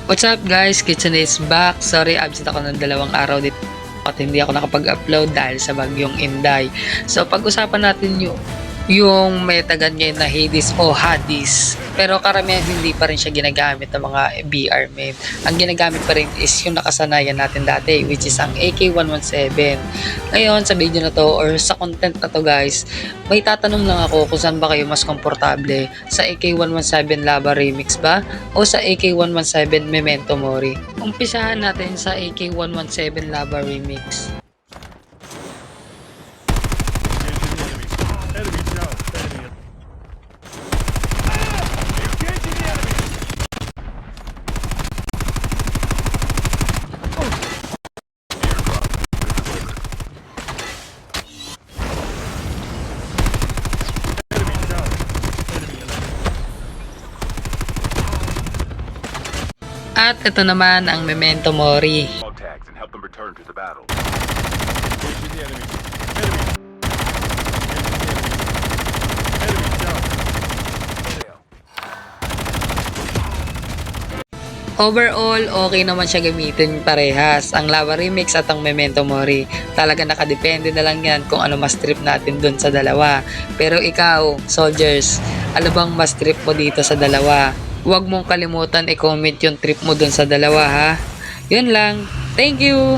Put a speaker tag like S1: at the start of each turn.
S1: What's up guys, Kitchen is back. Sorry, absent ako ng 2 araw dito at hindi ako nakapag-upload dahil sa bagyong Inday. So pag-usapan natin yung metagan ngayon na Hades o Hades. Pero karamihan hindi pa rin siya ginagamit ng mga BR main. Ang ginagamit pa rin is yung nakasanayan natin dati, which is ang AK-117. Ngayon sa video na to or sa content na to guys, may tatanong lang ako kung saan ba kayo mas komportable, sa AK-117 Lava Remix ba o sa AK-117 Memento Mori. Umpisahan natin sa AK-117 Lava Remix. At ito naman ang Memento Mori.
S2: Tags and help them return to the battle.
S1: Overall, okay naman siya gamitin parehas, ang Lava Remix at ang Memento Mori. Talaga nakadepende na lang yan kung ano mas trip natin dun sa dalawa. Pero ikaw, soldiers, ano bang mas trip mo dito sa dalawa? Huwag mong kalimutan i-comment yung trip mo dun sa dalawa ha. Yun lang. Thank you!